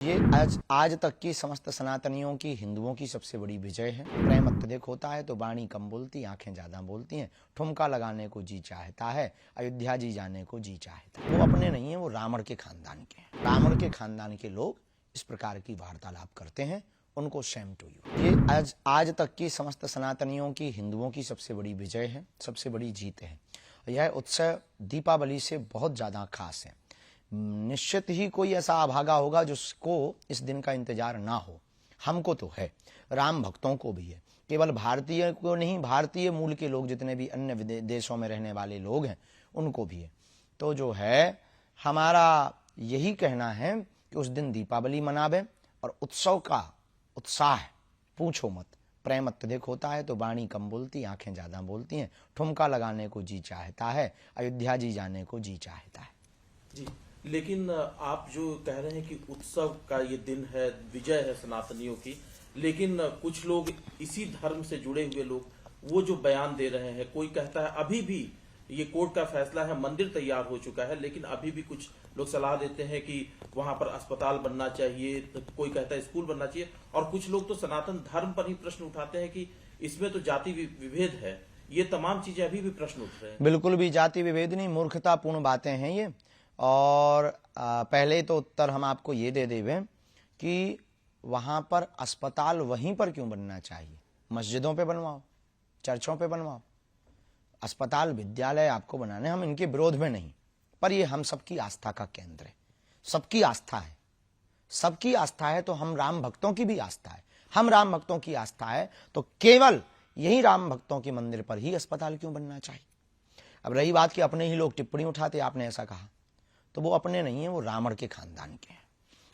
ये आज तक की समस्त सनातनियों की, हिंदुओं की सबसे बड़ी विजय है। प्रेम अत्यधिक होता है तो वाणी कम बोलती, आंखें ज्यादा बोलती हैं। ठुमका लगाने को जी चाहता है, अयोध्या जी जाने को जी चाहता है। वो अपने नहीं है, वो रावण के खानदान के हैं। रावण के खानदान के लोग इस प्रकार की वार्तालाप करते हैं, उनको शेम टू यू। ये आज तक की समस्त सनातनियों की, हिंदुओं की सबसे बड़ी विजय है, सबसे बड़ी जीत है। यह उत्सव दीपावली से बहुत ज्यादा खास है। निश्चित ही कोई ऐसा अभागा होगा जिसको इस दिन का इंतजार ना हो। हमको तो है, राम भक्तों को भी है। केवल भारतीय को नहीं, भारतीय मूल के लोग जितने भी अन्य देशों में रहने वाले लोग हैं उनको भी है। तो जो है हमारा यही कहना है कि उस दिन दीपावली मनावे और उत्सव का उत्साह पूछो मत। प्रेम अत्यधिक होता है तो वाणी कम बोलती, आंखें ज्यादा बोलती हैं। ठुमका लगाने को जी चाहता है, अयोध्या जी जाने को जी चाहता है। जी, लेकिन आप जो कह रहे हैं कि उत्सव का ये दिन है, विजय है सनातनियों की, लेकिन कुछ लोग इसी धर्म से जुड़े हुए लोग वो जो बयान दे रहे हैं, कोई कहता है अभी भी ये कोर्ट का फैसला है, मंदिर तैयार हो चुका है, लेकिन अभी भी कुछ लोग सलाह देते हैं कि वहां पर अस्पताल बनना चाहिए, तो कोई कहता है स्कूल बनना चाहिए, और कुछ लोग तो सनातन धर्म पर ही प्रश्न उठाते हैं कि इसमें तो जाति विभेद है। ये तमाम चीजें अभी भी प्रश्न उठ रहे हैं। बिल्कुल भी जाति विभेद नहीं, मूर्खतापूर्ण बातें हैं ये। और पहले तो उत्तर हम आपको ये दे देवे कि वहां पर अस्पताल वहीं पर क्यों बनना चाहिए। मस्जिदों पे बनवाओ, चर्चों पे बनवाओ। अस्पताल, विद्यालय आपको बनाने, हम इनके विरोध में नहीं, पर ये हम सबकी आस्था का केंद्र है। सबकी आस्था है, सबकी आस्था है तो हम राम भक्तों की भी आस्था है। हम राम भक्तों की आस्था है तो केवल यही राम भक्तों के मंदिर पर ही अस्पताल क्यों बनना चाहिए। अब रही बात कि अपने ही लोग टिप्पणी उठाते, आपने ऐसा कहा, तो वो अपने नहीं है, वो रावण के खानदान के हैं।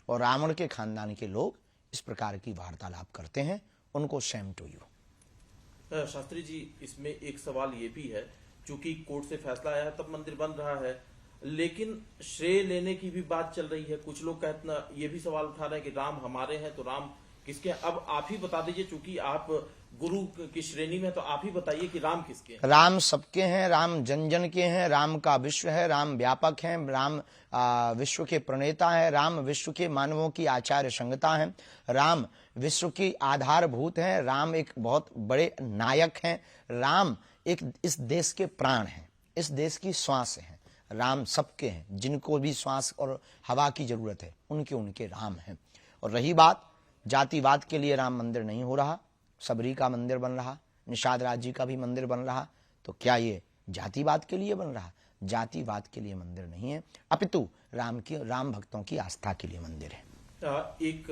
और रावण के खानदान के लोग इस प्रकार की वार्तालाप करते हैं, उनको Shem to you. Shastri ji, इसमें एक सवाल ये भी है, चूंकि कोर्ट से फैसला आया है तब मंदिर बन रहा है, लेकिन श्रेय लेने की भी बात चल रही है। कुछ लोग कहते ये भी सवाल उठा रहे हैं कि राम हमारे हैं तो राम किसके हैं। अब आप ही बता दीजिए, चूंकि आप गुरु की श्रेणी में, तो आप ही बताइए कि राम किसके हैं। राम सबके हैं, राम जन जन के हैं, राम का विश्व है, राम व्यापक है, राम विश्व के प्रणेता है, राम विश्व के मानवों की आचार्य संहिता है, राम विश्व की आधारभूत है, राम एक बहुत बड़े नायक हैं, राम एक इस देश के प्राण हैं, इस देश की श्वास है। राम सबके हैं, जिनको भी श्वास और हवा की जरूरत है उनके उनके राम हैं। और रही बात जातिवाद के लिए राम मंदिर नहीं हो रहा, सबरी का मंदिर बन रहा, निषाद राज जी का भी मंदिर बन रहा, तो क्या ये जातिवाद के लिए बन रहा? जातिवाद के लिए मंदिर नहीं है, अपितु राम भक्तों की आस्था के लिए मंदिर है। एक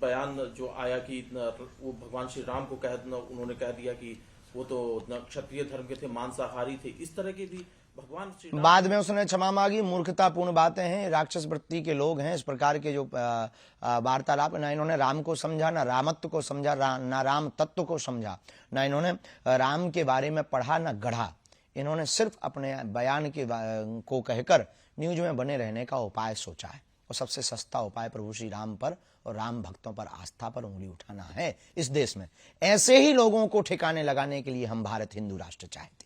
बयान जो आया कि वो भगवान श्री राम को उन्होंने कह दिया कि वो तो क्षत्रिय धर्म के थे, मांसाहारी थे, इस तरह के भी भगवान श्री राम। बाद में उसने क्षमा मांगी। मूर्खतापूर्ण बातें हैं, राक्षस वृत्ति के लोग हैं। इस प्रकार के जो वार्तालाप, ना इन्होंने राम को समझा, ना रामत्व को समझा, ना राम तत्व को समझा, ना इन्होंने राम के बारे में पढ़ा, ना गढ़ा। इन्होंने सिर्फ अपने बयान को कहकर न्यूज में बने रहने का उपाय सोचा है। और सबसे सस्ता उपाय प्रभु श्री राम पर और राम भक्तों पर आस्था पर उंगली उठाना है इस देश में। ऐसे ही लोगों को ठिकाने लगाने के लिए हम भारत हिंदू राष्ट्र चाहते हैं।